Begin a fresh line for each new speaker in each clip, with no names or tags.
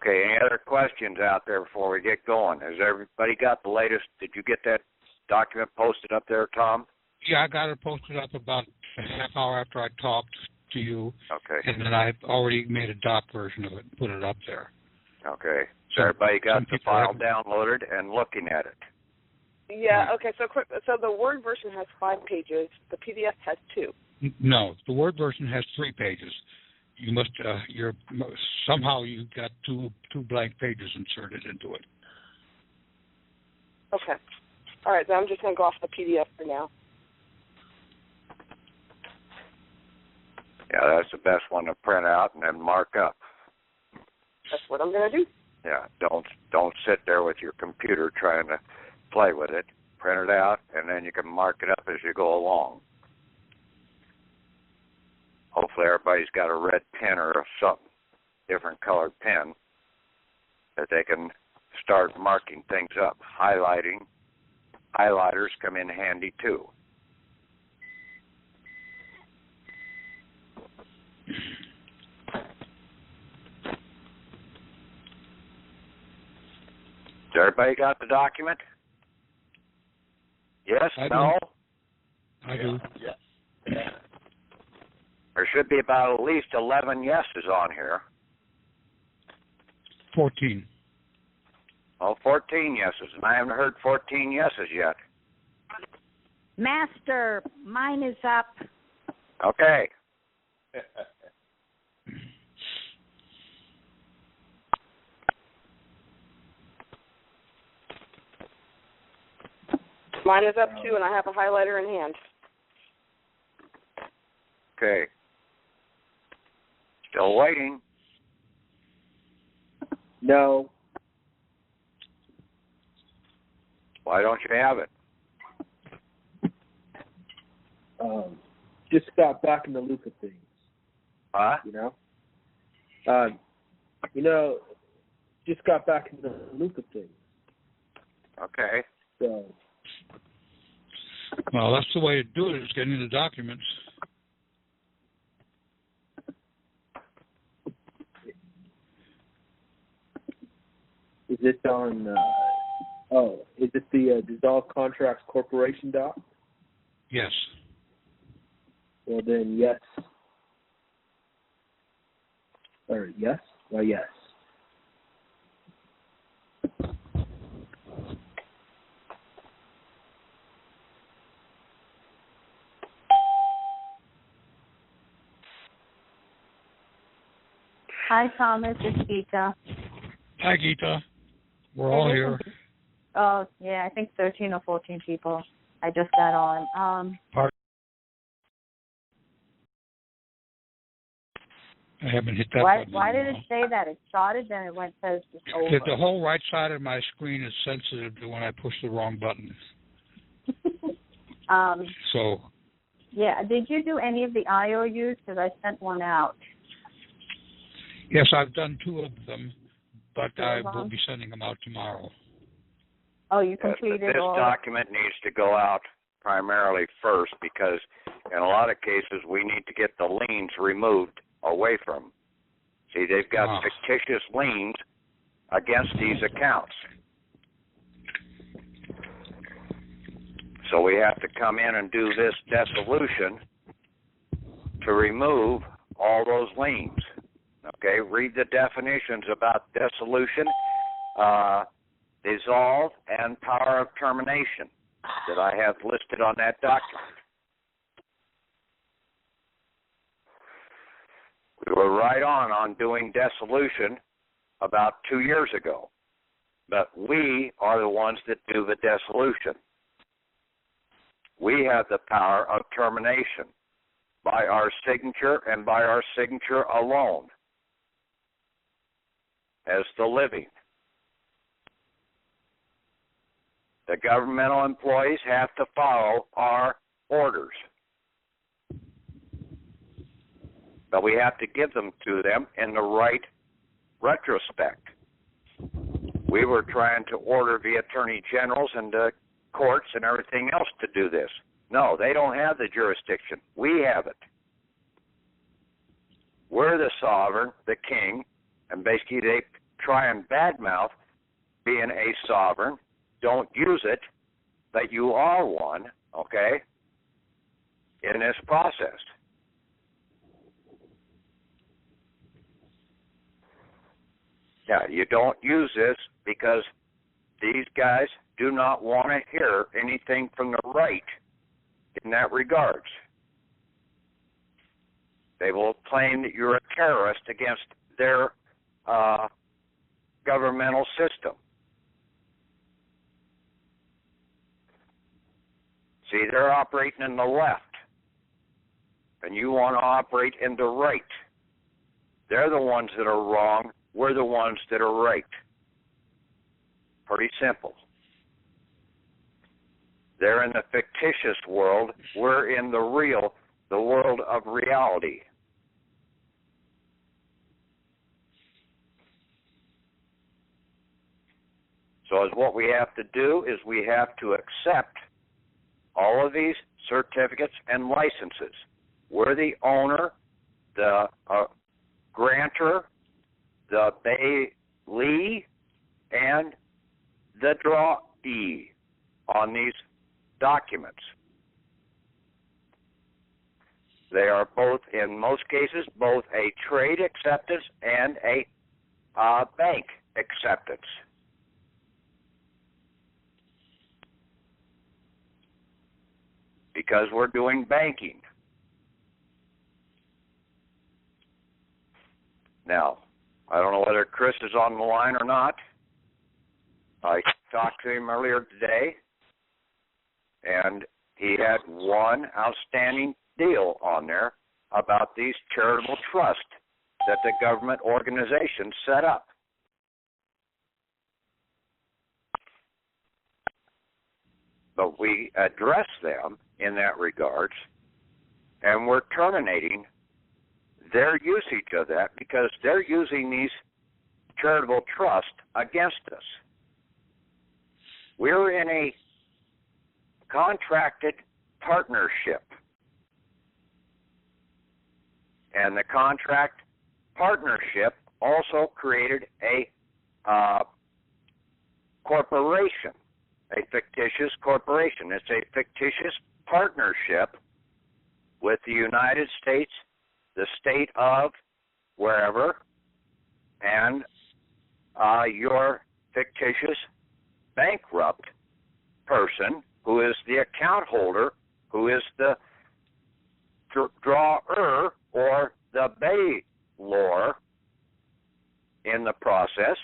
Okay, any other questions out there before we get going? Has everybody got the latest? Did you get that document posted up there, Tom?
Yeah, I got it posted up about a half hour after I talked to you.
Okay.
And then I've already made a doc version of it and put it up there.
Okay. So everybody got the file downloaded and looking at it?
Yeah, okay, so the Word version has 5 pages. The PDF has 2.
No, the Word version has 3 pages. You must, somehow you got two blank pages inserted into it.
Okay. All right, then I'm just going to go off the PDF for now.
Yeah, that's the best one to print out and then mark up.
That's what I'm going to do.
Yeah, don't sit there with your computer trying to play with it. Print it out, and then you can mark it up as you go along. Hopefully everybody's got a red pen or some different colored pen that they can start marking things up. Highlighters come in handy too. Has everybody got the document? Yes? No?
I do.
Yeah. There should be about at least 11 yeses on here.
14.
Oh, 14 yeses, and I haven't heard 14 yeses yet.
Master, mine is up.
Okay.
Mine is up too, and I have a highlighter in hand.
Okay. Still waiting.
No.
Why don't you have it?
Just got back in the loop of things.
Huh?
Just got back in the loop of things.
Okay.
So.
Well, that's the way to do it, is getting the documents.
Is it on, is it the Dissolved Contracts Corporation doc?
Yes.
Well, then, yes. Or yes? Well, yes.
Hi, Thomas. It's Gita.
Hi, Gita. We're all here.
Oh, yeah, I think 13 or 14 people. I just got on.
Pardon? I haven't hit that button.
Why did it say that? It started, then it says it's over.
The whole right side of my screen is sensitive to when I push the wrong button. So.
Yeah, did you do any of the IOUs? Because I sent one out.
Yes, I've done 2 of them, but I will be sending them out tomorrow.
Oh, you completed all?
This document needs to go out primarily first because in a lot of cases we need to get the liens removed away from. See, they've got fictitious liens against these accounts. So we have to come in and do this dissolution to remove all those liens. Okay, read the definitions about dissolution, dissolve, and power of termination that I have listed on that document. We were right on doing dissolution about 2 years ago, but we are the ones that do the dissolution. We have the power of termination by our signature and by our signature alone as the living. The governmental employees have to follow our orders. But we have to give them to them in the right retrospect. We were trying to order the attorney generals and the courts and everything else to do this. No, they don't have the jurisdiction. We have it. We're the sovereign, the king, and basically they try and badmouth being a sovereign. Don't use it, that you are one, okay, in this process. Yeah, you don't use this because these guys do not want to hear anything from the right in that regards. They will claim that you're a terrorist against their governmental system. See, they're operating in the left, and you want to operate in the right. They're the ones that are wrong. We're the ones that are right. Pretty simple. They're in the fictitious world. We're in the real, the world of reality. So what we have to do is we have to accept all of these certificates and licenses. We're the owner, the grantor, the bailee, and the drawee on these documents. They are both, in most cases, both a trade acceptance and a bank acceptance. Because we're doing banking. Now, I don't know whether Chris is on the line or not. I talked to him earlier today, and he had one outstanding deal on there about these charitable trusts that the government organization set up. But we address them in that regards, and we're terminating their usage of that because they're using these charitable trusts against us. We're in a contracted partnership, and the contract partnership also created a corporation, a fictitious corporation. It's a fictitious partnership with the United States, the state of wherever, and your fictitious bankrupt person who is the account holder, who is the drawer or the bailor in the process.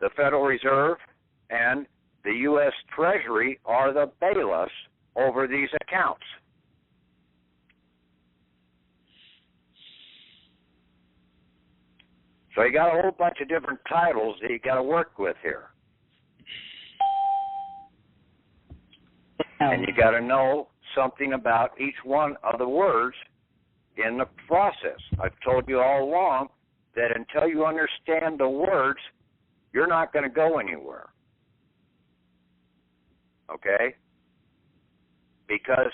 The Federal Reserve and the U.S. Treasury are the bailiffs over these accounts. So you got a whole bunch of different titles that you got to work with here. And you got to know something about each one of the words in the process. I've told you all along that until you understand the words, you're not going to go anywhere. Okay? Because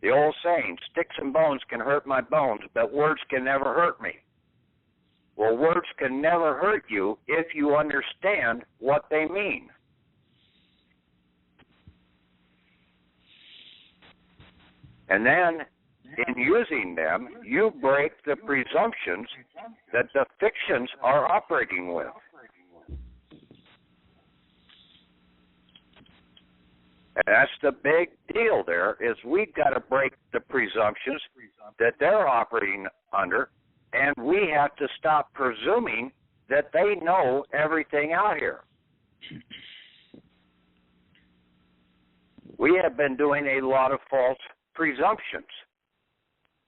the old saying, sticks and bones can hurt my bones, but words can never hurt me. Well, words can never hurt you if you understand what they mean. And then, in using them, you break the presumptions that the fictions are operating with. And that's the big deal there, is we've got to break the presumptions that they're operating under, and we have to stop presuming that they know everything out here. We have been doing a lot of false presumptions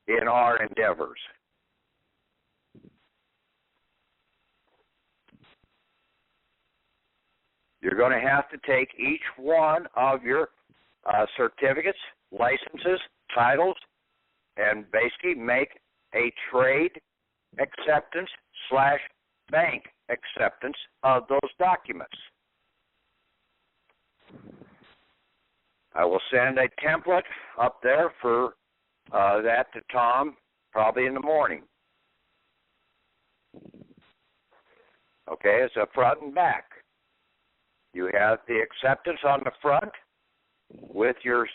in our endeavors. You're going to have to take each one of your certificates, licenses, titles, and basically make a trade acceptance / bank acceptance of those documents. I will send a template up there for that to Tom probably in the morning. Okay, it's a front and back. You have the acceptance on the front with your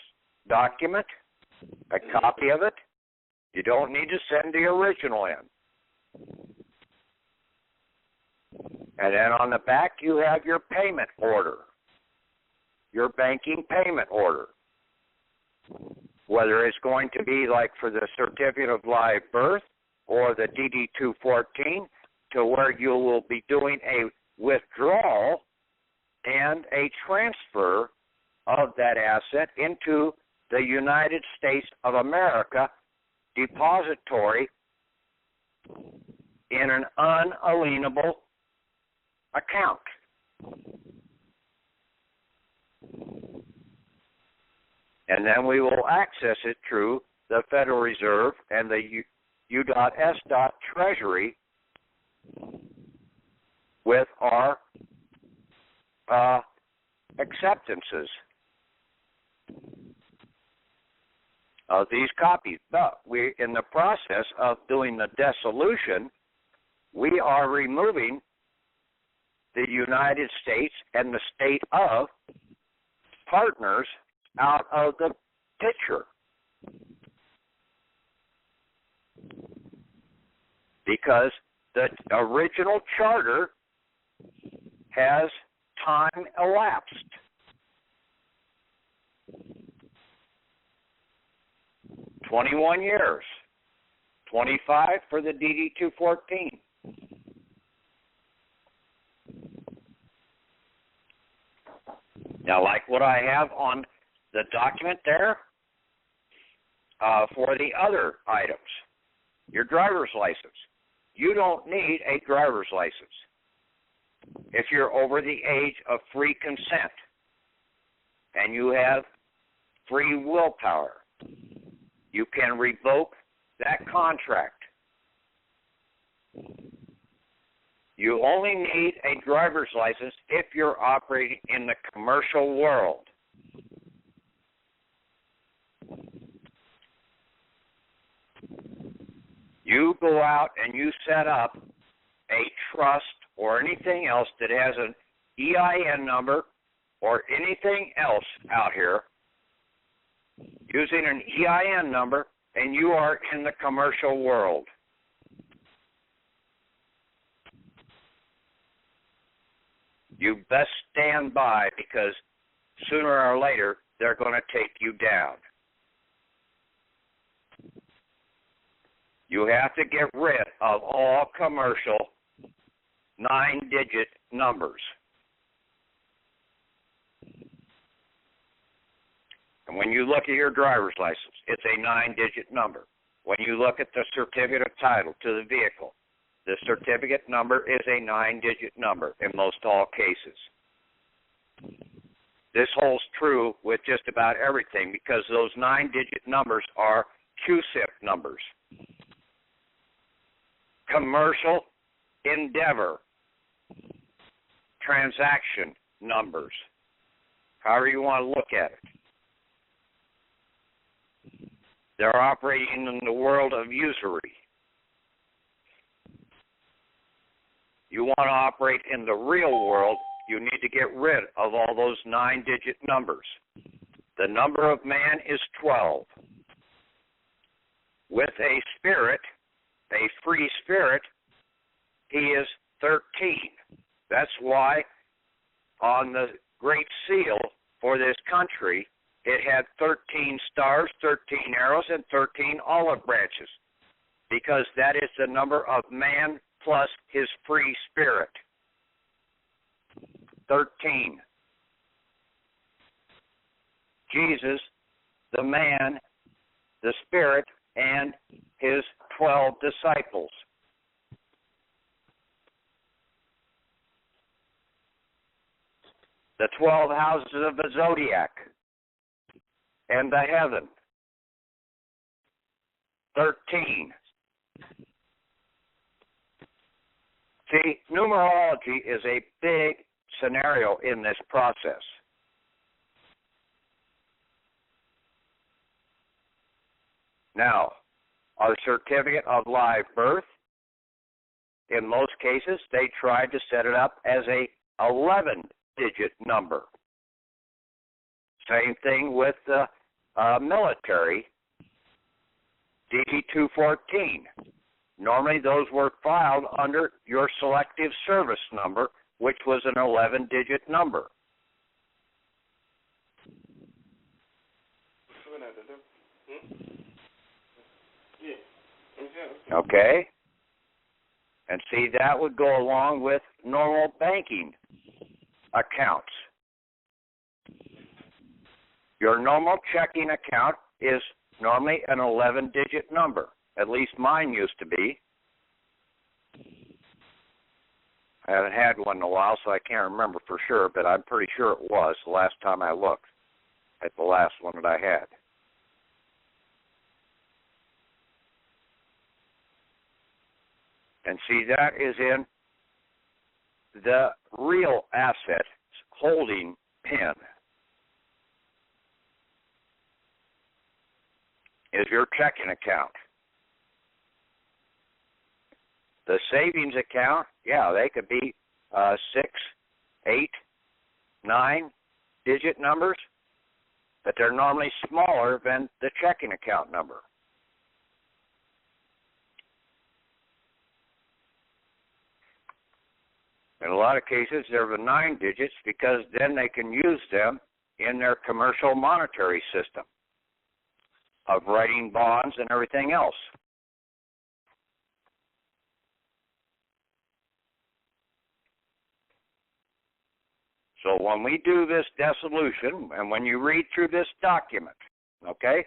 document, a copy of it. You don't need to send the original in. And then on the back, you have your payment order, your banking payment order. Whether it's going to be like for the certificate of live birth or the DD-214, to where you will be doing a withdrawal and a transfer of that asset into the United States of America depository in an unalienable account. And then we will access it through the Federal Reserve and the U.S. Treasury with our acceptances of these copies. But we, in the process of doing the dissolution, we are removing the United States and the state of partners out of the picture. Because the original charter has time elapsed. $21 years, 25 for the DD-214. Now, like what I have on the document there, for the other items, your driver's license. You don't need a driver's license if you're over the age of free consent and you have free willpower. You can revoke that contract. You only need a driver's license if you're operating in the commercial world. You go out and you set up a trust or anything else that has an EIN number or anything else out here using an EIN number, and you are in the commercial world. You best stand by, because sooner or later they're going to take you down. You have to get rid of all commercial 9-digit numbers. And when you look at your driver's license, it's a 9-digit number. When you look at the certificate of title to the vehicle, the certificate number is a 9-digit number in most all cases. This holds true with just about everything, because those 9-digit numbers are QSIP numbers. Commercial endeavor transaction numbers, however you want to look at it. They're operating in the world of usury. You want to operate in the real world, you need to get rid of all those 9-digit numbers. The number of man is 12. With a spirit, a free spirit, he is 13. That's why on the Great Seal for this country, it had 13 stars, 13 arrows, and 13 olive branches, because that is the number of man plus his free spirit. 13. Jesus, the man, the spirit, and his 12 disciples. The 12 houses of the zodiac and the heaven. 13. See, numerology is a big scenario in this process. Now, our certificate of live birth, in most cases, they tried to set it up as a 11-digit number. Same thing with the military, DD-214. Normally those were filed under your selective service number, which was an 11-digit number. Okay? And see, that would go along with normal banking accounts. Your normal checking account is normally an 11-digit number. At least mine used to be. I haven't had one in a while, so I can't remember for sure, but I'm pretty sure it was the last time I looked at the last one that I had. And see, that is in the real asset holding pen. Is your checking account. The savings account, yeah, they could be 6, 8, 9-digit numbers, but they're normally smaller than the checking account number. In a lot of cases, they're the 9 digits because then they can use them in their commercial monetary system of writing bonds and everything else. So when we do this dissolution, and when you read through this document, okay,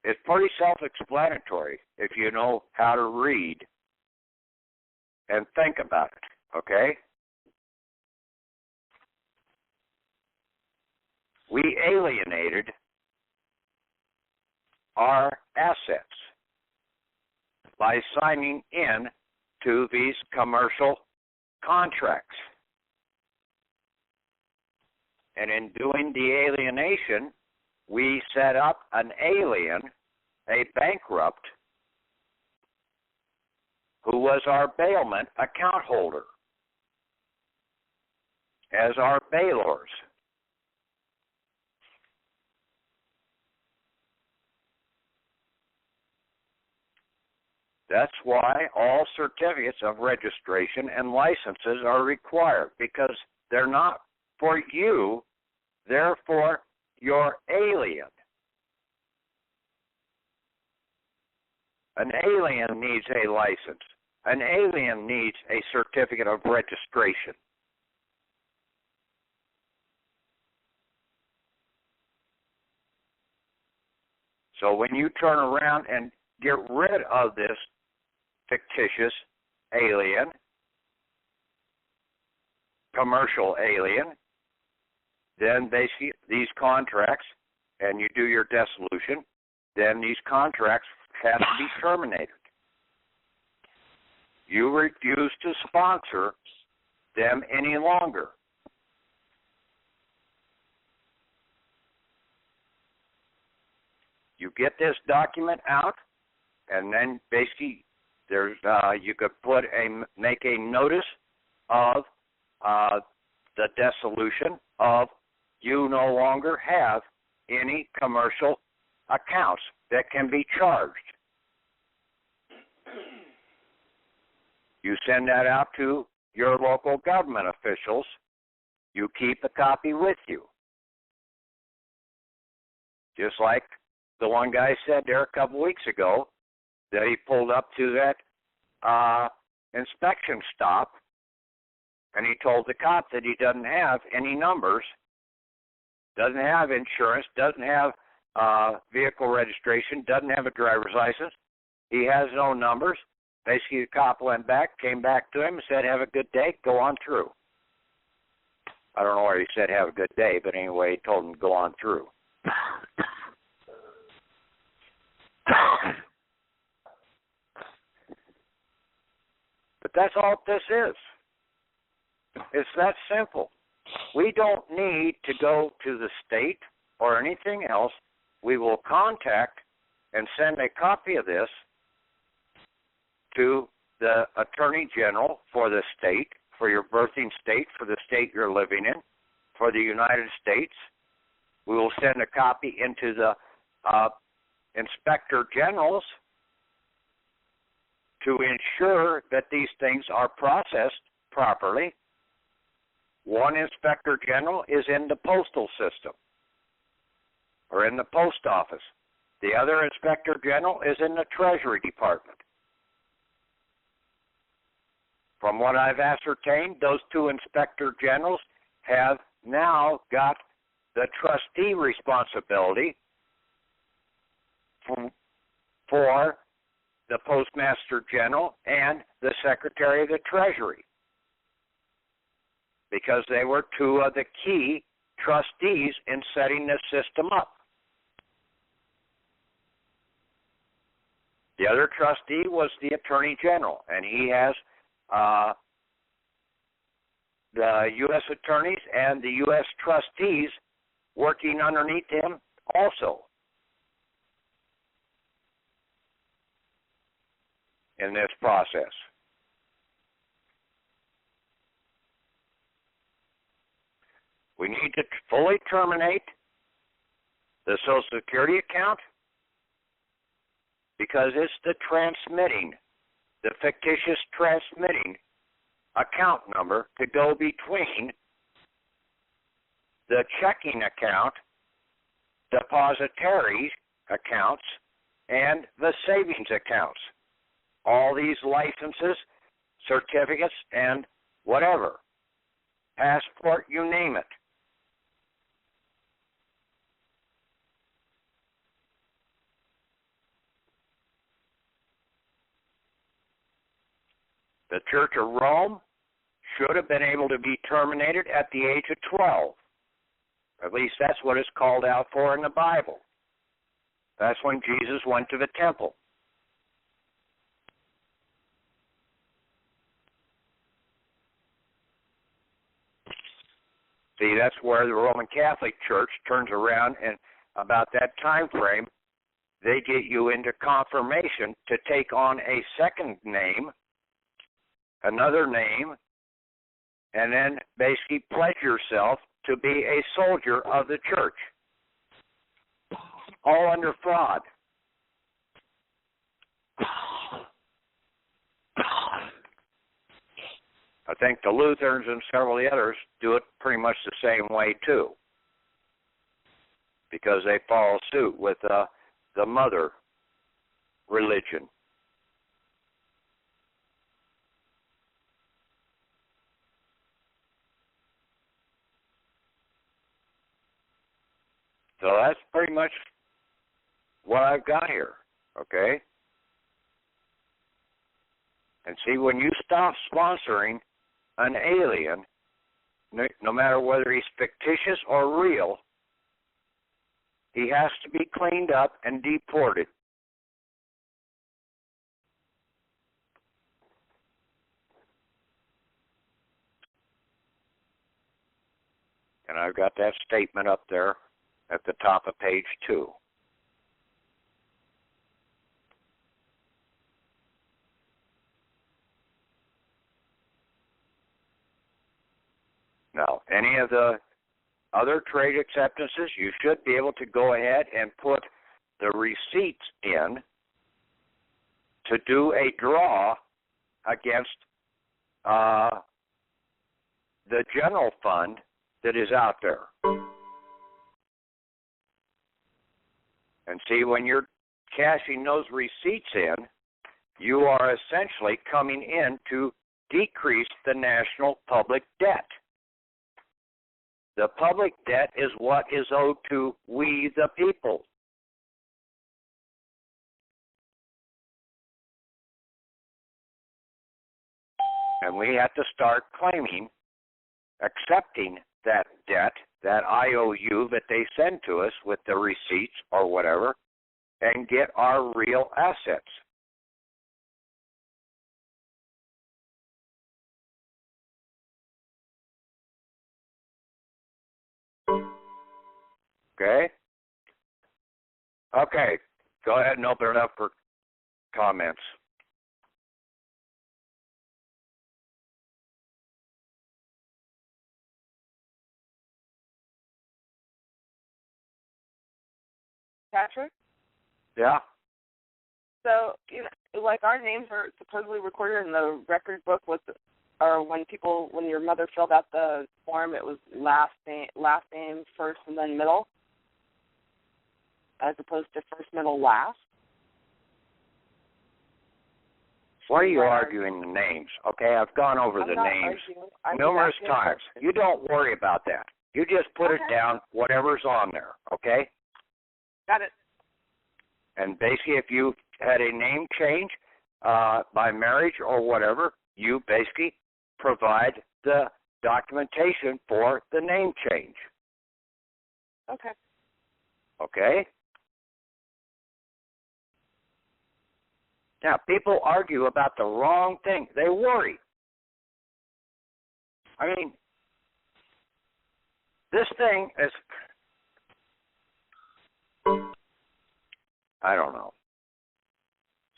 it's pretty self-explanatory if you know how to read and think about it, okay? We alienated our assets by signing in to these commercial contracts. And in doing the alienation, we set up an alien, a bankrupt, who was our bailment account holder, as our bailors. That's why all certificates of registration and licenses are required, because they're not for you, they're for your alien. An alien needs a license. An alien needs a certificate of registration. So when you turn around and get rid of this fictitious alien, commercial alien, then they see these contracts, and you do your dissolution, then these contracts have to be terminated. You refuse to sponsor them any longer. You get this document out, and then basically there's you could make a notice of the dissolution of you no longer have any commercial accounts that can be charged. You send that out to your local government officials. You keep a copy with you. Just like the one guy said there a couple weeks ago that he pulled up to that inspection stop, and he told the cop that he doesn't have any numbers, doesn't have insurance, doesn't have vehicle registration, doesn't have a driver's license. He has no numbers. Basically, the cop went back, came back to him, and said, "Have a good day, go on through." I don't know where he said, "Have a good day," but anyway, he told him to go on through. But that's all this is. It's that simple. We don't need to go to the state or anything else. We will contact and send a copy of this to the Attorney General for the state, for your birthing state, for the state you're living in, for the United States. We will send a copy into the Inspector Generals to ensure that these things are processed properly. One Inspector General is in the postal system or in the post office. The other Inspector General is in the Treasury Department. From what I've ascertained, those two Inspector Generals have now got the trustee responsibility for the Postmaster General and the Secretary of the Treasury, because they were two of the key trustees in setting this system up. The other trustee was the Attorney General, and he has the U.S. attorneys and the U.S. trustees working underneath him also in this process. We need to fully terminate the Social Security account because it's the transmitting, the fictitious transmitting account number to go between the checking account, depository accounts, and the savings accounts. All these licenses, certificates, and whatever, passport, you name it. The Church of Rome should have been able to be terminated at the age of 12. At least that's what it's called out for in the Bible. That's when Jesus went to the temple. See, that's where the Roman Catholic Church turns around, and about that time frame, they get you into confirmation to take on a second name, another name, and then basically pledge yourself to be a soldier of the church. All under fraud. I think the Lutherans and several of the others do it pretty much the same way too, because they follow suit with the mother religion. So that's pretty much what I've got here, okay? And see, when you stop sponsoring an alien, no matter whether he's fictitious or real, he has to be cleaned up and deported. And I've got that statement up there at the top of page 2. Now, any of the other trade acceptances, you should be able to go ahead and put the receipts in to do a draw against the general fund that is out there. And see, when you're cashing those receipts in, you are essentially coming in to decrease the national public debt. The public debt is what is owed to we the people. And we have to start claiming, accepting that debt, that IOU that they send to us with the receipts or whatever, and get our real assets. Okay? Okay, go ahead and open it up for comments.
Patrick?
Yeah.
So, you know, like our names are supposedly recorded in the record book or when your mother filled out the form, it was last name, first, and then middle, as opposed to first, middle, last.
Why are you arguing the names? Okay, I've gone over the names numerous times. You don't worry about that. You just put it down, whatever's on there, okay?
Got it.
And basically, if you had a name change by marriage or whatever, you basically provide the documentation for the name change.
Okay.
Okay? Now, people argue about the wrong thing. They worry. I mean, this thing is, I don't know.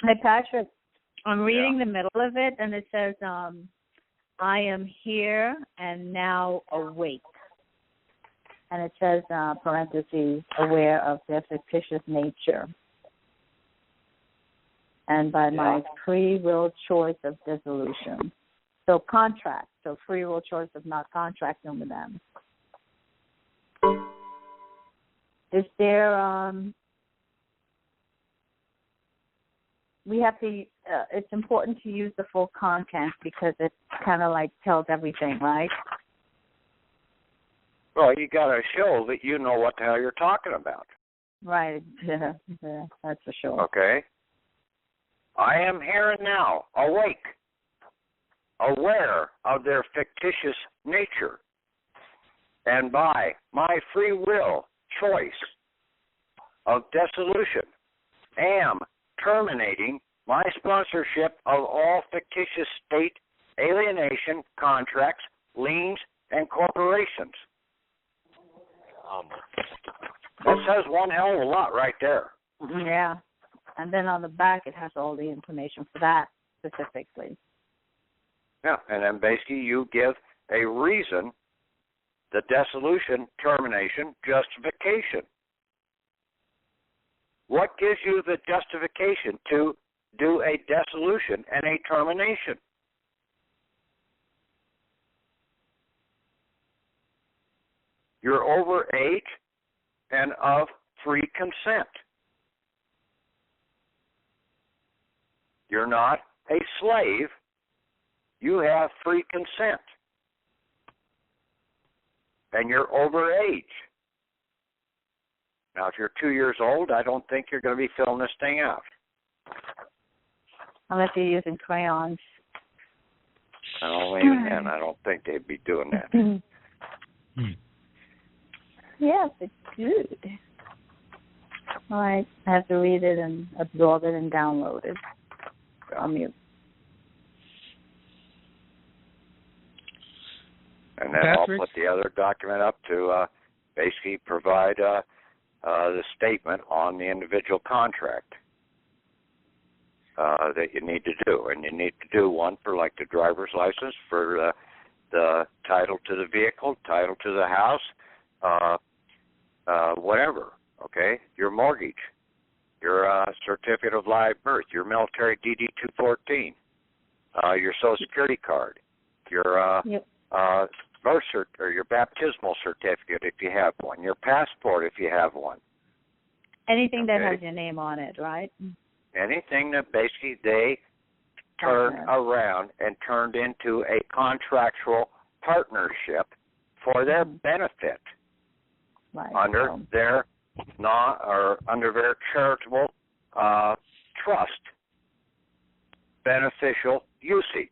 Hey, Patrick, I'm reading the middle of it, and it says, I am here and now awake. And it says, parentheses, aware of their fictitious nature. And by my free will choice of dissolution. So contract, so free will choice of not contracting with them. Is there, we have to, it's important to use the full content because it kind of like tells everything, right?
Well, you got to show that you know what the hell you're talking about.
Right, yeah, that's for sure.
Okay. I am here and now, awake, aware of their fictitious nature, and by my free will choice of dissolution, am terminating my sponsorship of all fictitious state alienation contracts, liens, and corporations. That says one hell of a lot right there.
Yeah. And then on the back, it has all the information for that specifically.
Yeah, and then basically you give a reason, the dissolution, termination, justification. What gives you the justification to do a dissolution and a termination? You're over age and of free consent. You're not a slave. You have free consent. And you're over age. Now, if you're 2 years old, I don't think you're going to be filling this thing out.
Unless you're using crayons.
Oh, even then, I don't think they'd be doing that.
Yes, it's good. All right, I have to read it and absorb it and download it. On mute.
And then
Patrick?
I'll put the other document up to basically provide the statement on the individual contract that you need to do. And you need to do one for like the driver's license, for the title to the vehicle, title to the house, whatever, okay? Your mortgage, your certificate of live birth, your military DD-214, your Social Security card, your birth cert or your baptismal certificate if you have one, your passport if you have one.
Anything that has your name on it, right?
Anything that basically they turned around and turned into a contractual partnership for their benefit under their under their charitable trust beneficial usage.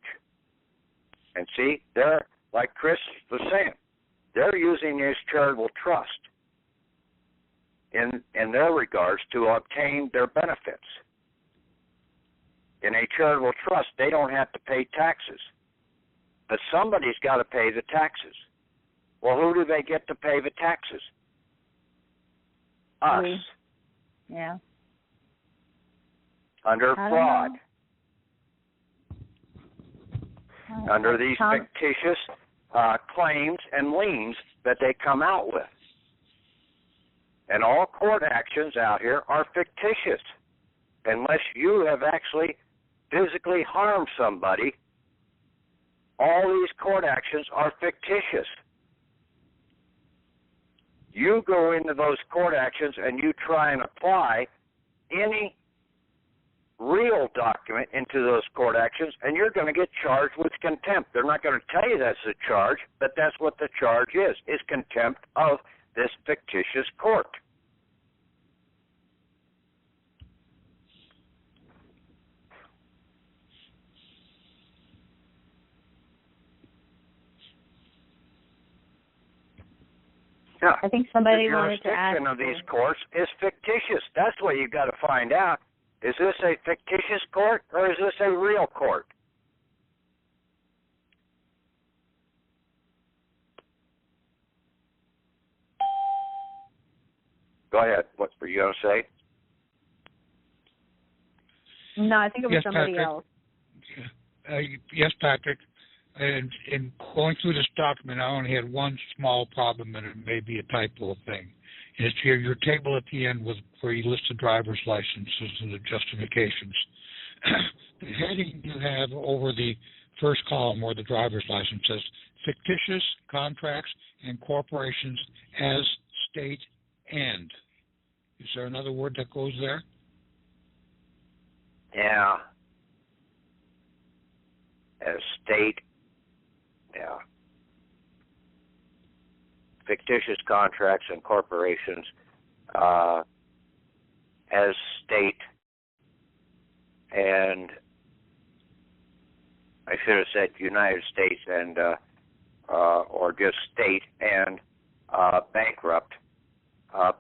And see, they're, like Chris was saying, they're using this charitable trust in their regards to obtain their benefits. In a charitable trust, they don't have to pay taxes. But somebody's got to pay the taxes. Well, who do they get to pay the taxes? Us.
Yeah.
Under fraud. Under these fictitious claims and liens that they come out with. And all court actions out here are fictitious unless you have actually physically harmed somebody. All these court actions are fictitious. You go into those court actions and you try and apply any real document into those court actions, and you're going to get charged with contempt. They're not going to tell you that's a charge, but that's what the charge is contempt of this fictitious court. Yeah.
I think somebody
the
wanted to ask.
The jurisdiction of these courts is fictitious. That's what you've got to find out. Is this a fictitious court or is this a real court? Go ahead. What were you going to say?
No, I think it was
Yes,
somebody
Patrick.
else.
Yes, Patrick. And in going through this document, I only had one small problem, and it may be a typo thing. And it's here, your table at the end where you list the driver's licenses and the justifications. The heading you have over the first column where the driver's license says fictitious contracts and corporations as state and. Is there another word that goes there?
Yeah. As state. Yeah. Fictitious contracts and corporations as state, and I should have said United States and or just state and bankrupt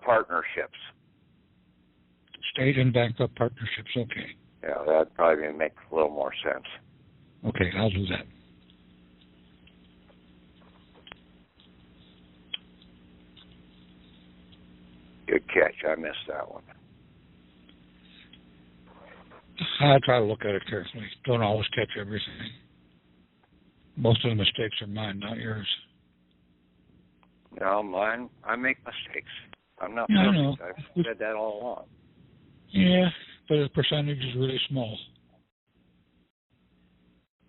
partnerships.
State and bankrupt partnerships, okay.
Yeah, that'd probably make a little more sense.
Okay, I'll do that.
Good catch. I missed that one.
I try to look at it carefully. Don't always catch everything. Most of the mistakes are mine, not yours.
No, mine. I make mistakes. I'm not
Yeah,
perfect.
I know.
I've said that all along.
Yeah, but the percentage is really small.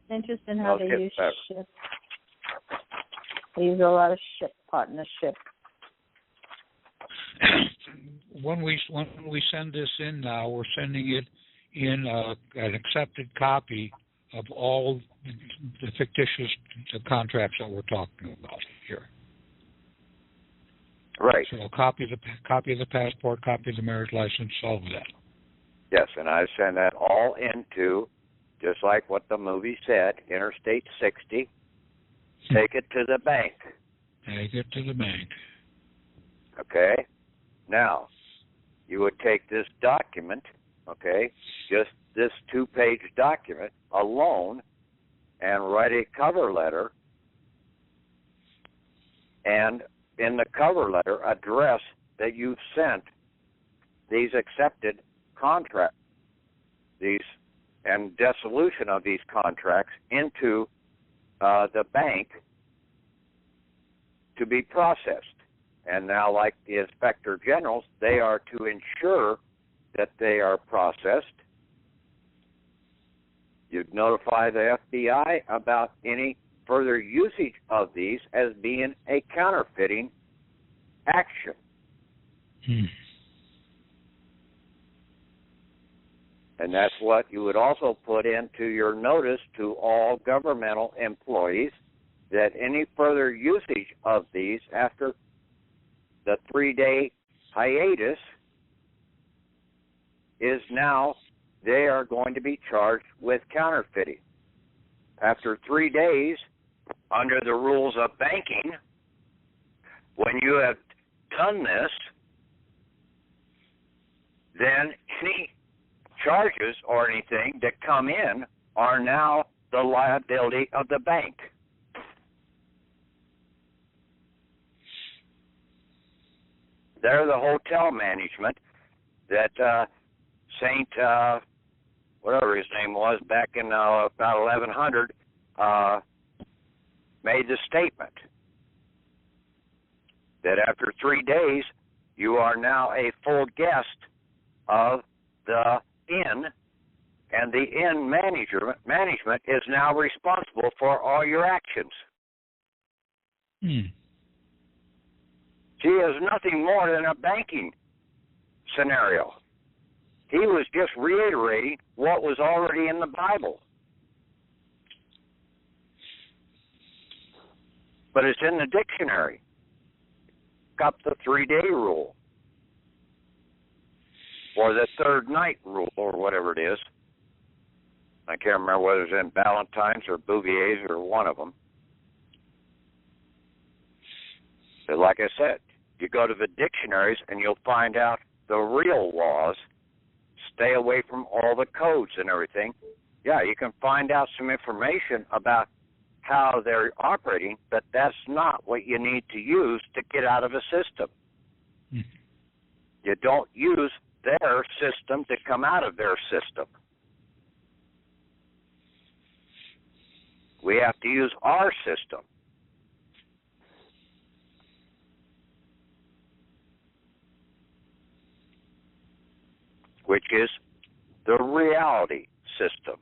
Interesting how they use
better.
ship. They use a lot of ship partnership.
When we send this in now, we're sending it in an accepted copy of all the fictitious contracts that we're talking about here.
Right.
So a copy of the passport, copy of the marriage license, all of that.
Yes, and I send that all into, just like what the movie said, Interstate 60. Take it to the bank.
Take it to the bank.
Okay? Now, you would take this document, okay, just this 2-page document alone, and write a cover letter, and in the cover letter address that you've sent these accepted contracts, these and dissolution of these contracts into the bank to be processed. And now, like the Inspector Generals, they are to ensure that they are processed. You'd notify the FBI about any further usage of these as being a counterfeiting action. And that's what you would also put into your notice to all governmental employees, that any further usage of these after the 3-day hiatus is now they are going to be charged with counterfeiting. After 3 days, under the rules of banking, when you have done this, then any charges or anything that come in are now the liability of the bank. They're the hotel management that Saint, whatever his name was, back in about 1100, made the statement that after 3 days, You are now a full guest of the inn, and the inn management is now responsible for all your actions. She is nothing more than a banking scenario. He was just reiterating what was already in the Bible. But it's in the dictionary. Got the 3-day rule, or the third night rule, or whatever it is. I can't remember whether it's in Ballantyne's or Bouvier's or one of them. But like I said, you go to the dictionaries and you'll find out the real laws. Stay away from all the codes and everything. Yeah, you can find out some information about how they're operating, but that's not what you need to use to get out of a system. You don't use their system to come out of their system. We have to use our system. Which is the reality system.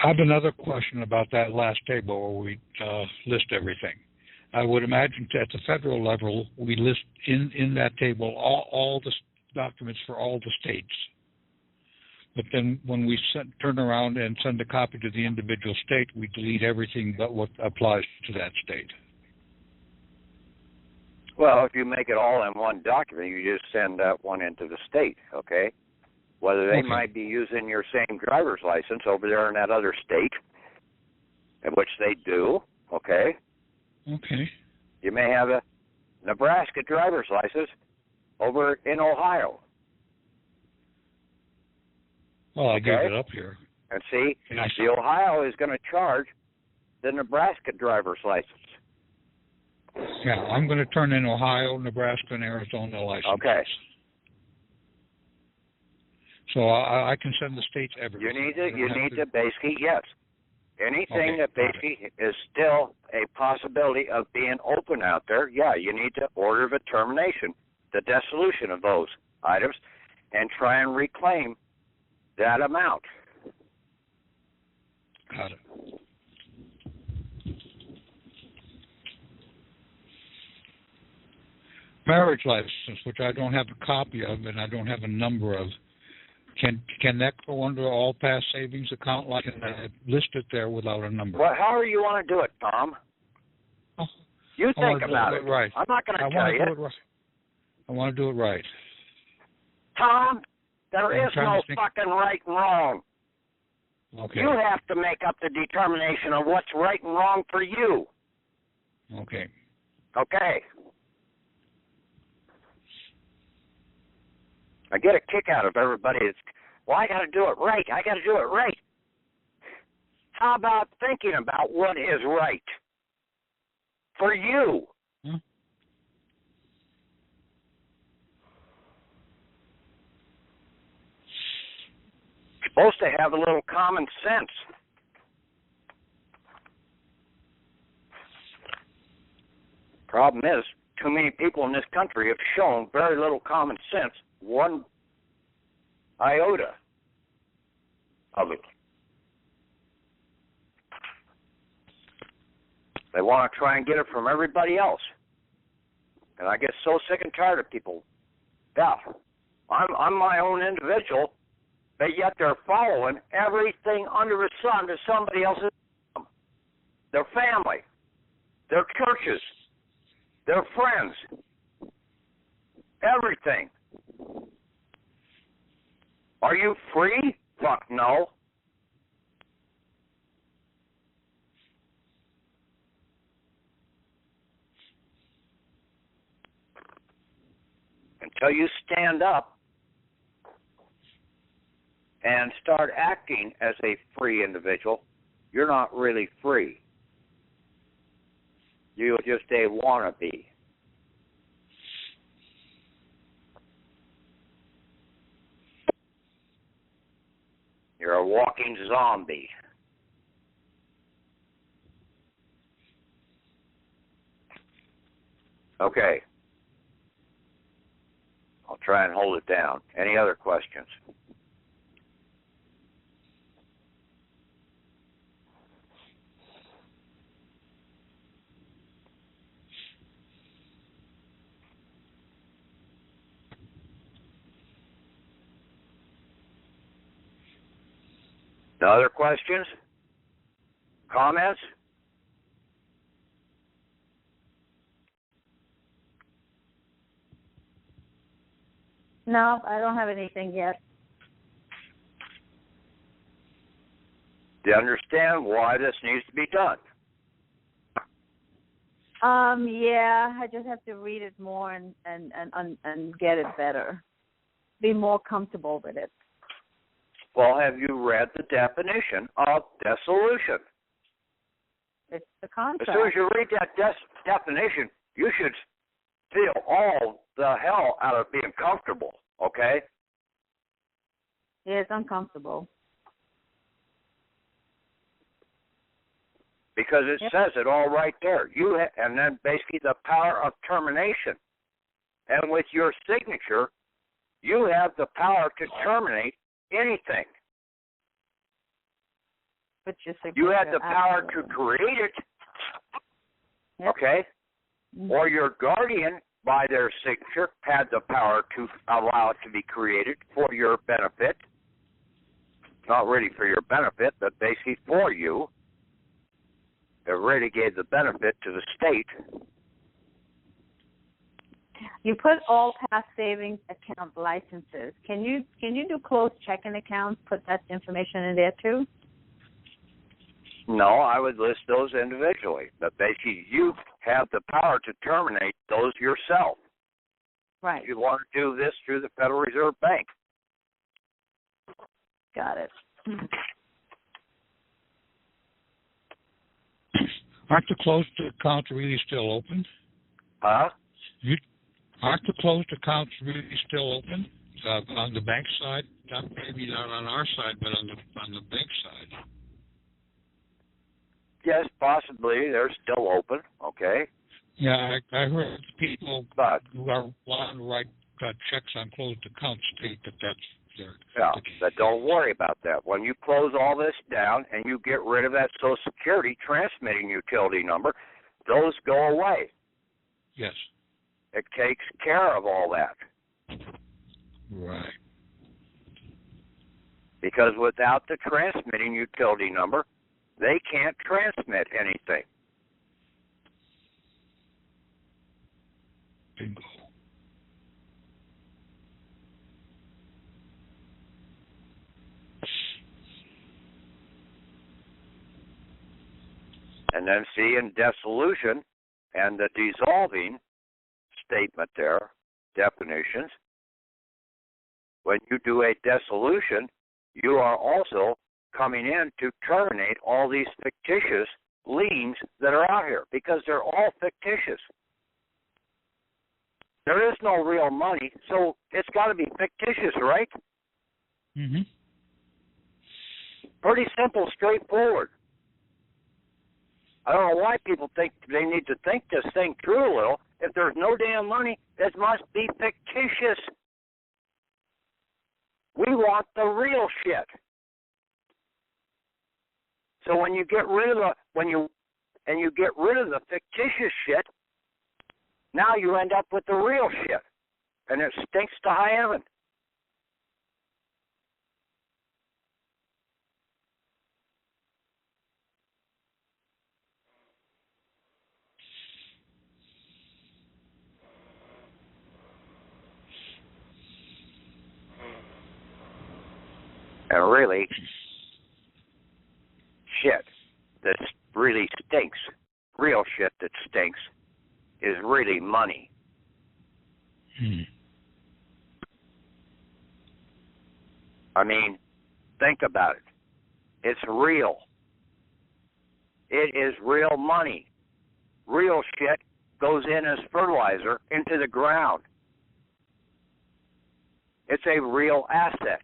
I have another question about that last table where we list everything. I would imagine at the federal level, we list in that table all the documents for all the states. But then when we turn around and send a copy to the individual state, we delete everything but what applies to that state.
Well, if you make it all in one document, you just send that one into the state, okay? Whether they might be using your same driver's license over there in that other state, in which they do, okay?
Okay.
You may have a Nebraska driver's license over in Ohio.
Well, I gave it up here.
And see, the Ohio is going to charge the Nebraska driver's license.
Yeah, I'm going to turn in Ohio, Nebraska, and Arizona licenses.
Okay.
So I can send the states everything.
You need to basically, yes. Anything that basically is still a possibility of being open out there, yeah, you need to order the termination, the dissolution of those items, and try and reclaim that amount.
Got it. Marriage license, which I don't have a copy of and I don't have a number of, can that go under all past savings account? Like, can I list it there without a number?
Well, however you want to do it, Tom. You think about it.
Right.
I'm not going to tell you.
I want to do it right.
Tom, there is no fucking right and wrong.
Okay.
You have to make up the determination of what's right and wrong for you.
Okay.
Okay. I get a kick out of everybody that's, well, I got to do it right. I got to do it right. How about thinking about what is right for you? Supposed to have a little common sense. Problem is, too many people in this country have shown very little common sense, one iota of it. They want to try and get it from everybody else. And I get so sick and tired of people. Yeah, I'm my own individual, but yet they're following everything under the sun to somebody else's, their family, their churches, their friends, everything. Are you free? Fuck no. Until you stand up and start acting as a free individual, you're not really free. You're just a wannabe. You're a walking zombie. Okay. I'll try and hold it down. Any other questions? No other questions? Comments?
No, I don't have anything yet.
Do you understand why this needs to be done?
Yeah, I just have to read it more and get it better. Be more comfortable with it.
Well, have you read the definition of dissolution?
It's the contract.
As soon as you read that definition, you should feel all the hell out of being comfortable, okay?
Yeah, it's uncomfortable.
Because it says it all right there. And then basically the power of termination. And with your signature, you have the power to terminate anything.
But your
you had the power to create it, okay? Or your guardian, by their signature, had the power to allow it to be created for your benefit. Not really for your benefit, but basically for you. It really gave the benefit to the state.
You put all past savings account licenses. Can you do closed checking accounts? Put that information in there too?
No, I would list those individually. But basically, you have the power to terminate those yourself.
Right.
If you want to do this through the Federal Reserve Bank.
Got it.
Aren't the closed accounts really still open?
Huh?
Aren't the closed accounts really still open on the bank side? Maybe not on our side, but on the bank side.
Yes, possibly. They're still open. Okay.
Yeah, I heard people who are wanting to write checks on closed accounts state that that's their.
Yeah, but don't worry about that. When you close all this down and you get rid of that Social Security transmitting utility number, those go away.
Yes.
It takes care of all that.
Right.
Because without the transmitting utility number, they can't transmit anything.
Bingo.
And then see in dissolution and the dissolving statement there, definitions, when you do a dissolution, you are also coming in to terminate all these fictitious liens that are out here because they're all fictitious. There is no real money, so it's got to be fictitious, right?
Mm-hmm.
Pretty simple, straightforward. I don't know why people think they need to think this thing through a little. If there's no damn money, it must be fictitious. We want the real shit. So when you get rid of the fictitious shit, now you end up with the real shit, and it stinks to high heaven. And really, shit that really stinks, real shit that stinks, is really money. I mean, think about it. It's real. It is real money. Real shit goes in as fertilizer into the ground. It's a real asset.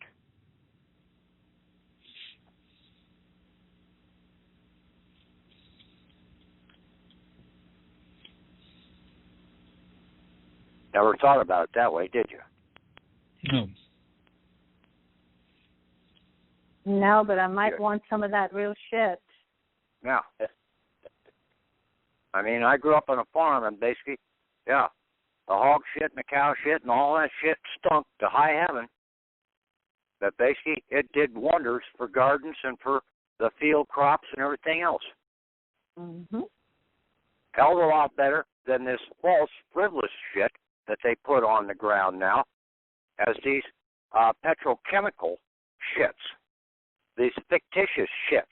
Never thought about it that way, did you?
No.
No, but I might want some of that real shit.
Yeah. I mean, I grew up on a farm, and basically, yeah, the hog shit and the cow shit and all that shit stunk to high heaven. But basically, it did wonders for gardens and for the field crops and everything else.
Mm-hmm.
Hell of a lot better than this false, frivolous shit that they put on the ground now as these petrochemical shits, these fictitious shits.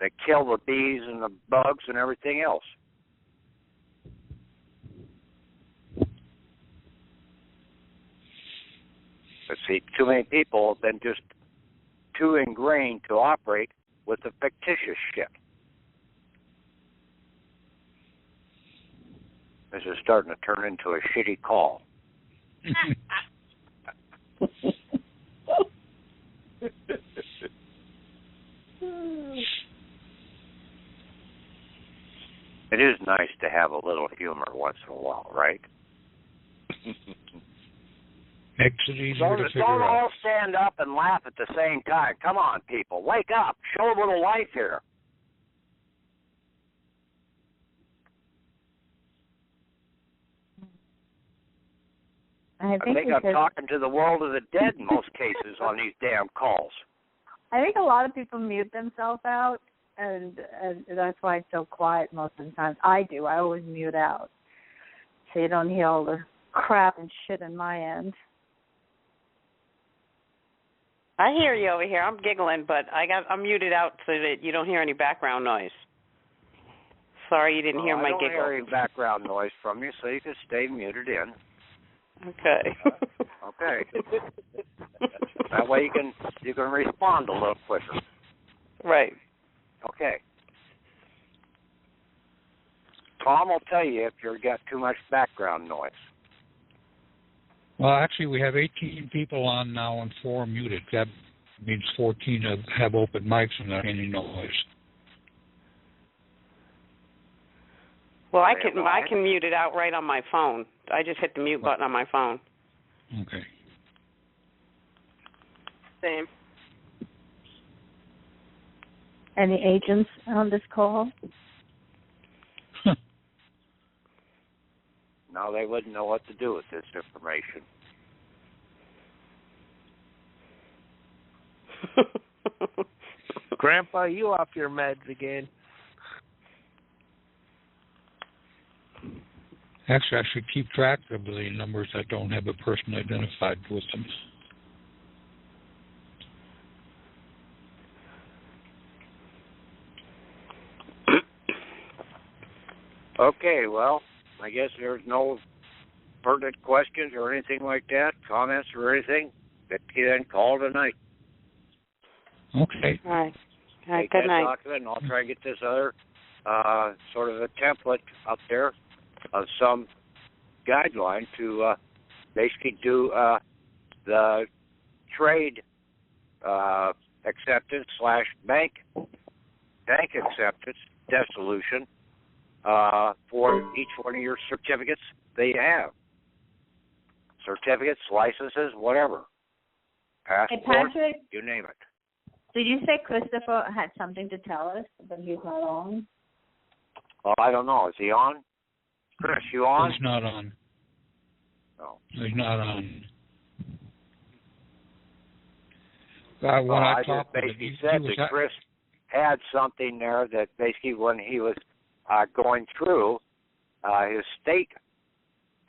They kill the bees and the bugs and everything else. But see, too many people have been just too ingrained to operate with the fictitious shit. This is starting to turn into a shitty call. It is nice to have a little humor once in a while, right?
Makes it easier to figure
don't
out.
all stand up and laugh at the same time. Come on, people. Wake up. Show a little life here.
I think
I'm talking to the world of the dead in most cases on these damn calls.
I think a lot of people mute themselves out, and that's why it's so quiet most of the time. I do. I always mute out, so you don't hear all the crap and shit in my end.
I hear you over here. I'm giggling, but I'm muted out so that you don't hear any background noise. Sorry you didn't hear my giggle.
I don't hear any background noise from you, so you can stay muted in.
Okay.
Okay. That way you can respond a little quicker.
Right.
Okay. Tom will tell you if you've got too much background noise.
Well, actually, we have 18 people on now and 4 muted. That means 14 have open mics and not any noise.
Well, I can mute it out right on my phone. I just hit the mute button on my phone.
Okay.
Same.
Any agents on this call?
Now they wouldn't know what to do with this information.
Grandpa, you off your meds again?
Actually, I should keep track of the numbers that don't have a person identified with them.
Okay, well, I guess there's no pertinent questions or anything like that, comments or anything. That you then call tonight.
Okay.
All right. All right.
Take
Good
that
night.
document, and I'll try and get this other sort of a template up there of some guideline to basically do the trade acceptance / bank acceptance dissolution for each one of your certificates that you have. Certificates, licenses, whatever. Passport,
Hey, Patrick,
you name it.
did you say Christopher had something to tell us, but he's not on?
Well, I don't know. Is he on? Chris, you on?
He's not on.
No.
He's not on. When
I
talked
just
with him,
basically
he
said
was
that Chris had something there that basically when he was going through his state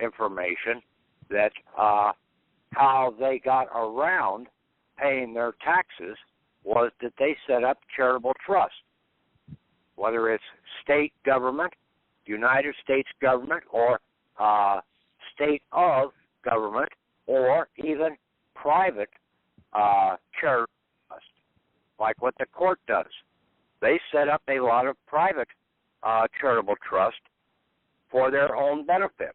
information, that how they got around paying their taxes was that they set up charitable trust, whether it's state government, United States government, or state of government, or even private charitable trust, like what the court does. They set up a lot of private charitable trust for their own benefit.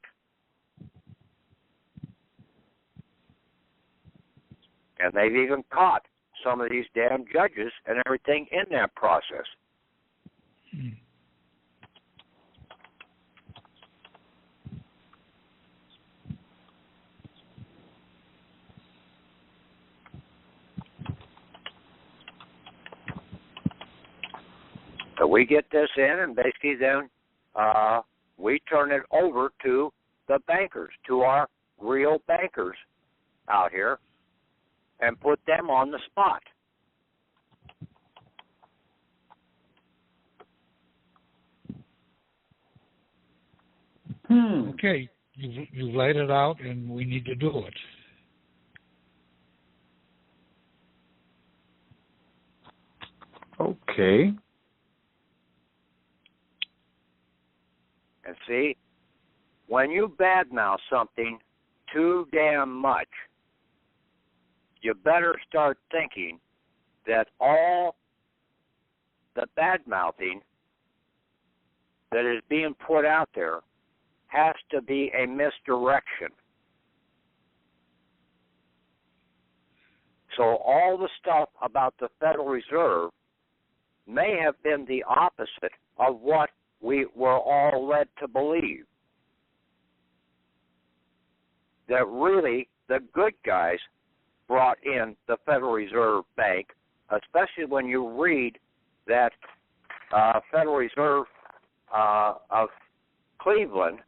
And they've even caught some of these damn judges and everything in that process. We get this in, and basically then we turn it over to the bankers, to our real bankers out here, and put them on the spot.
Okay, you've laid it out, and we need to do it.
Okay.
And see, when you badmouth something too damn much, you better start thinking that all the badmouthing that is being put out there has to be a misdirection. So all the stuff about the Federal Reserve may have been the opposite of what we were all led to believe. That really the good guys brought in the Federal Reserve Bank, especially when you read that Federal Reserve of Cleveland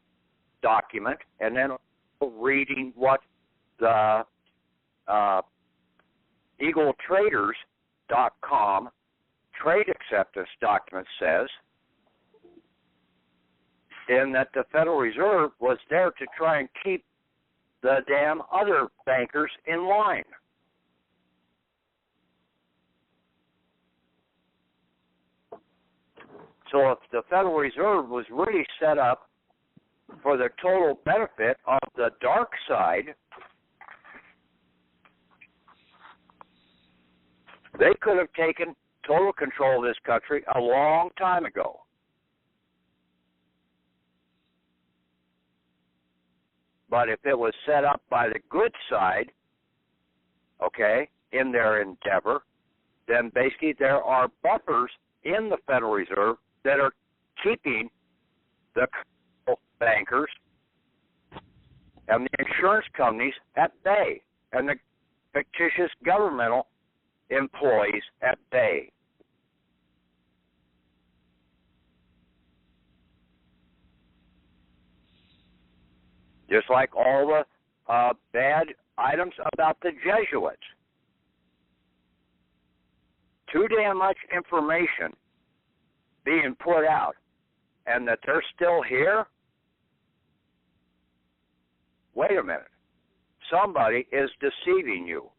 document, and then reading what the EagleTraders.com trade acceptance document says, in that the Federal Reserve was there to try and keep the damn other bankers in line. So if the Federal Reserve was really set up for the total benefit of the dark side, they could have taken total control of this country a long time ago. But if it was set up by the good side, okay, in their endeavor, then basically there are buffers in the Federal Reserve that are keeping the bankers and the insurance companies at bay, and the fictitious governmental employees at bay. Just like all the bad items about the Jesuits. Too damn much information being put out, and that they're still here? Wait a minute. Somebody is deceiving you.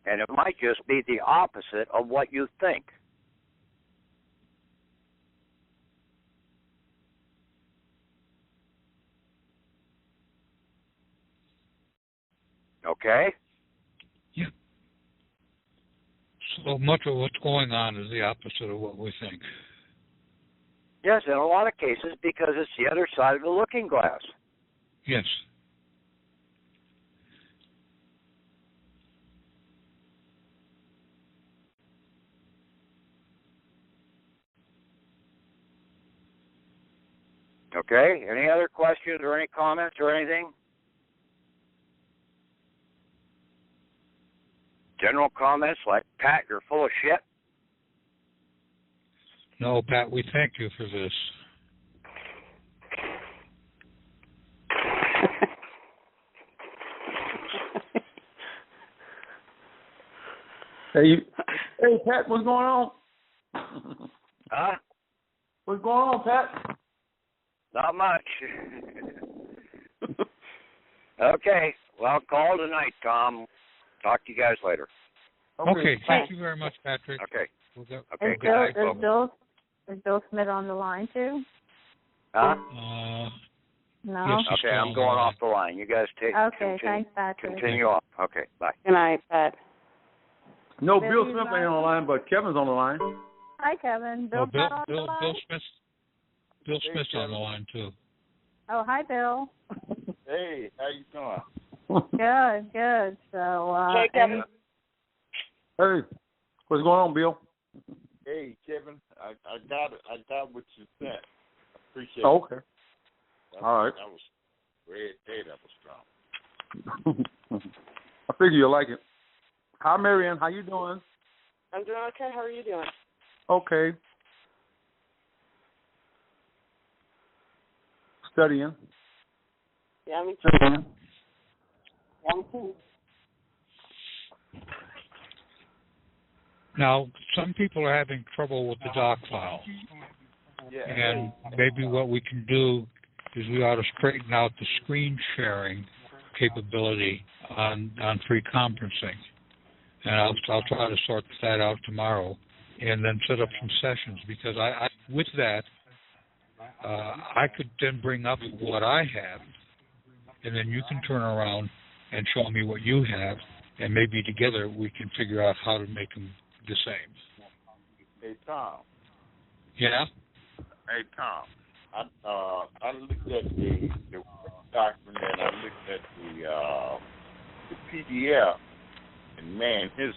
And it might just be the opposite of what you think. Okay?
Yeah. So much of what's going on is the opposite of what we think.
Yes, in a lot of cases, because it's the other side of the looking glass.
Yes.
Okay? Any other questions or any comments or anything? General comments like, Pat, you're full of shit?
No, Pat, we thank you for this.
Hey, Pat, what's going on?
Huh?
What's going on, Pat?
Not much. Okay. Well, call tonight, Tom. Talk to you guys later.
Okay. Thank you very much, Patrick.
Okay.
We'll go.
Okay. Good night, folks.
Is Bill Smith on the line too?
Huh?
No.
Yes,
Okay, I'm going off the line. You guys take.
Okay, thanks, Patrick.
Continue off. Okay. Bye.
Good night, Pat.
No, Bill Smith ain't on the line, but Kevin's on the line.
Hi, Kevin. Bill's not on the line?
Bill Smith's on the line too.
Oh, hi, Bill.
Hey, how you doing?
Good. So,
Hey, Kevin.
Hey, what's going on, Bill?
Hey, Kevin, I got what you sent. Appreciate it.
Okay. All right.
That was red day. That was strong.
I figure you'll like it. Hi, Marion. How you doing?
I'm doing okay. How are you doing?
Okay. Studying.
Yeah, me too. Yeah, me too.
Now, some people are having trouble with the doc file.
Yeah.
And maybe what we can do is we ought to straighten out the screen sharing capability on free conferencing. And I'll try to sort that out tomorrow and then set up some sessions, because I with that, I could then bring up what I have, and then you can turn around and show me what you have, and maybe together we can figure out how to make them the same.
Hey, Tom.
Yeah?
Hey, Tom. I looked at the document, and I looked at the PDF, and man, the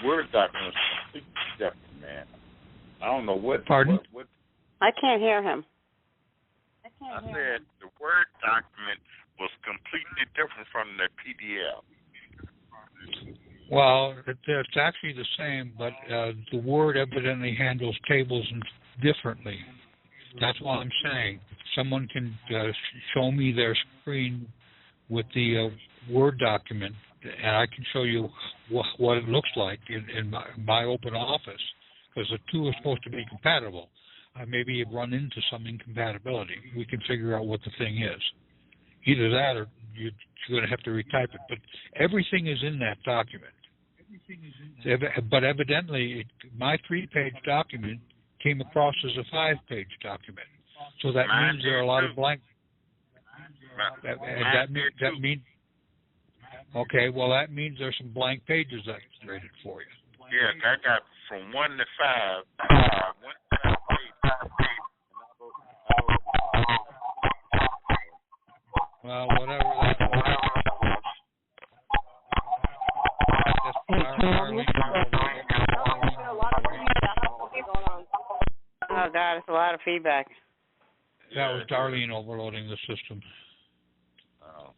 Word document is completely different, man. I don't know what.
Pardon?
What
I can't hear him.
I said the Word document was completely different from the PDF.
Well, it's actually the same, but the Word evidently handles tables differently. That's what I'm saying. If someone can show me their screen with the Word document, and I can show you what it looks like in my open office, because the two are supposed to be compatible. Maybe you've run into some incompatibility. We can figure out what the thing is. Either that or you're going to have to retype it. But everything is in that document. But evidently, my 3-page document came across as a 5-page document. So that means there are a lot of blank. That means. Okay, well, that means there's some blank pages that's rated for you.
Yeah, I got from 1 to 5.
Well, whatever that is.
Oh, God, it's a lot of feedback.
That was Darlene overloading the system.
Oh.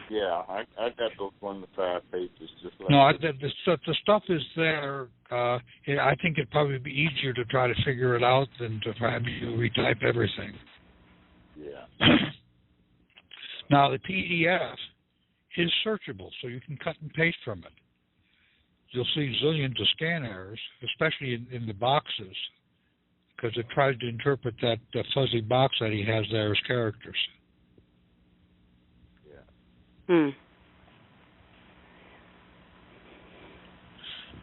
Yeah, I got those 1 to 5 pages. Just like
no, the stuff is there. I think it'd probably be easier to try to figure it out than to have you retype everything.
Yeah.
Now, the PDF is searchable, so you can cut and paste from it. You'll see zillions of scan errors, especially in the boxes, because it tries to interpret that fuzzy box that he has there as characters.
Hmm.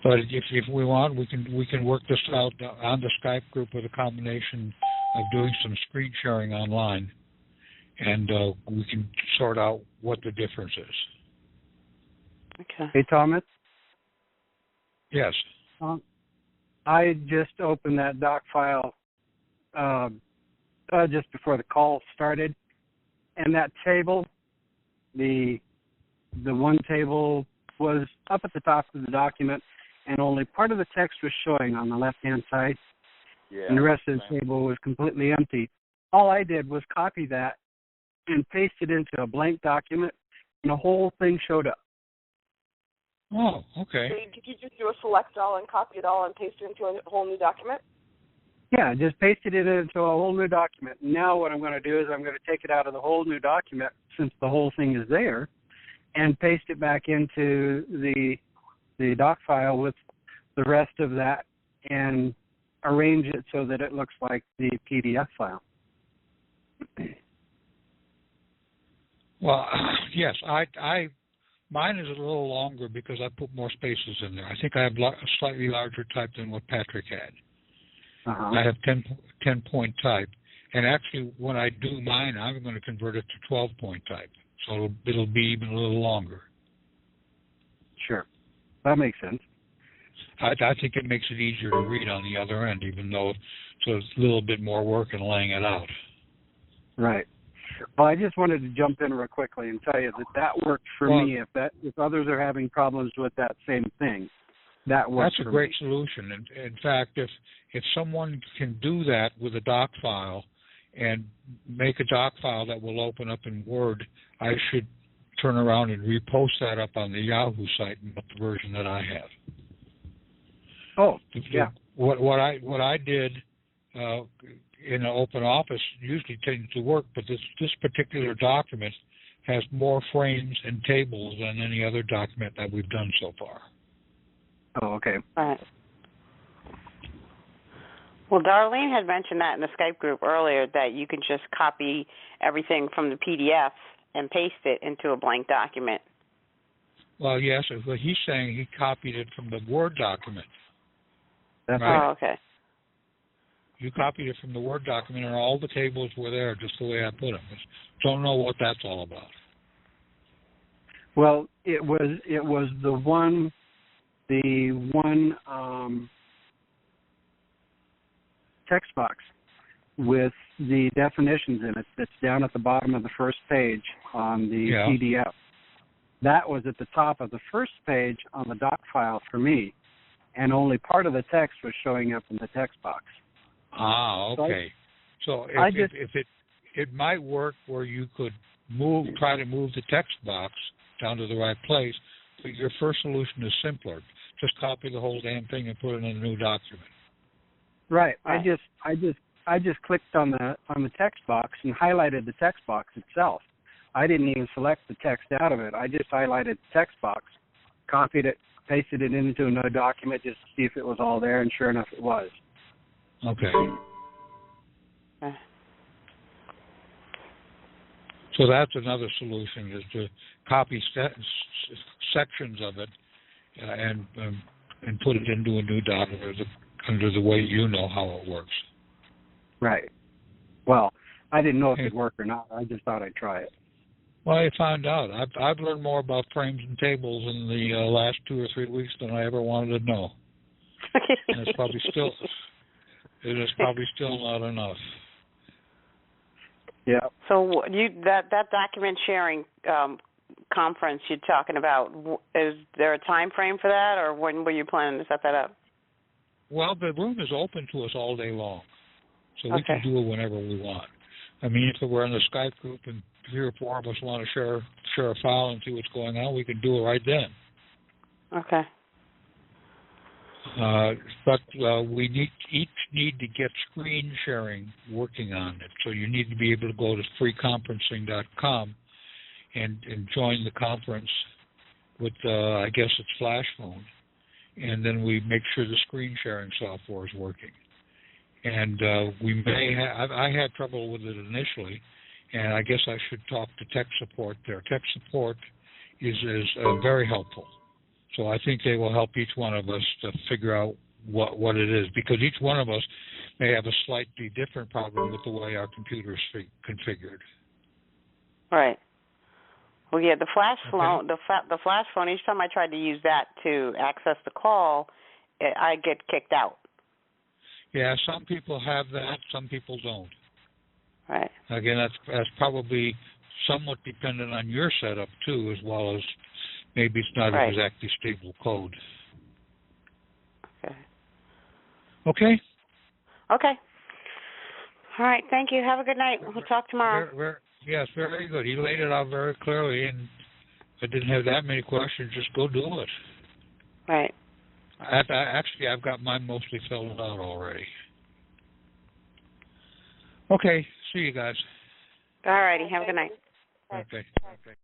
But if we want, we can work this out on the Skype group with a combination of doing some screen sharing online, and we can sort out what the difference is.
Okay.
Hey, Thomas.
Yes.
I just opened that doc file just before the call started, and that table. The one table was up at the top of the document, and only part of the text was showing on the left-hand side, and the rest of the table was completely empty. All I did was copy that and paste it into a blank document, and the whole thing showed up.
Oh, okay.
So did you just do a select all and copy it all and paste it into a whole new document?
Yeah, just pasted it into a whole new document. Now what I'm going to do is I'm going to take it out of the whole new document, since the whole thing is there, and paste it back into the doc file with the rest of that and arrange it so that it looks like the PDF file.
Well, yes, mine is a little longer because I put more spaces in there. I think I have a slightly larger type than what Patrick had. I have 10-point type. And actually, when I do mine, I'm going to convert it to 12-point type. So it'll be even a little longer.
Sure. That makes sense.
I think it makes it easier to read on the other end, even though it's a little bit more work in laying it out.
Right. Well, I just wanted to jump in real quickly and tell you that worked for me. If others are having problems with that same thing, that works.
That's a great solution. In fact, if someone can do that with a doc file and make a doc file that will open up in Word, I should turn around and repost that up on the Yahoo site, not the version that I have.
Oh, yeah.
What I did in an open office usually tends to work, but this particular document has more frames and tables than any other document that we've done so far.
Oh, okay.
All right. Well, Darlene had mentioned that in the Skype group earlier, that you can just copy everything from the PDF and paste it into a blank document.
Well, yes, but he's saying he copied it from the Word document.
That's
right.
Oh, okay.
You copied it from the Word document, and all the tables were there just the way I put them. Don't know what that's all about.
Well, it was the one text box with the definitions in it that's down at the bottom of the first page on the PDF. That was at the top of the first page on the doc file for me, and only part of the text was showing up in the text box.
Ah, okay. So it might work where you could try to move the text box down to the right place, but your first solution is simpler. Just copy the whole damn thing and put it in a new document.
Right. I just clicked on the text box and highlighted the text box itself. I didn't even select the text out of it. I just highlighted the text box, copied it, pasted it into another document just to see if it was all there, and sure enough, it was.
Okay. So that's another solution, is to copy sections of it and put it into a new document under the way you know how it works.
Right. Well, I didn't know if it'd work or not. I just thought I'd try it.
Well, I found out. I've learned more about frames and tables in the last 2 or 3 weeks than I ever wanted to know. And it is probably still not enough.
Yeah.
So that document sharing conference you're talking about, is there a time frame for that, or when were you planning to set that up?
Well, the room is open to us all day long, so we can do it whenever we want. I mean, if we're in the Skype group and 3 or 4 of us want to share a file and see what's going on, we can do it right then.
Okay.
But we each need to get screen sharing working on it. So you need to be able to go to freeconferencing.com and join the conference with, I guess it's Flash Phone. And then we make sure the screen sharing software is working. And we may have, I had trouble with it initially, and I guess I should talk to tech support there. Tech support is very helpful. So I think they will help each one of us to figure out what it is, because each one of us may have a slightly different problem with the way our computer is configured.
Right. Well, yeah, the flash phone, the flash phone. Each time I tried to use that to access the call, I get kicked out.
Yeah, some people have that, some people don't.
Right.
Again, that's probably somewhat dependent on your setup too, as well as maybe it's not exactly stable code.
Okay.
Okay.
Okay. All right. Thank you. Have a good night. We'll talk tomorrow.
Yes, very good. He laid it out very clearly, and I didn't have that many questions. Just go do it.
Right.
I've got mine mostly filled out already. Okay. See you guys.
All righty. Have a good night.
Okay.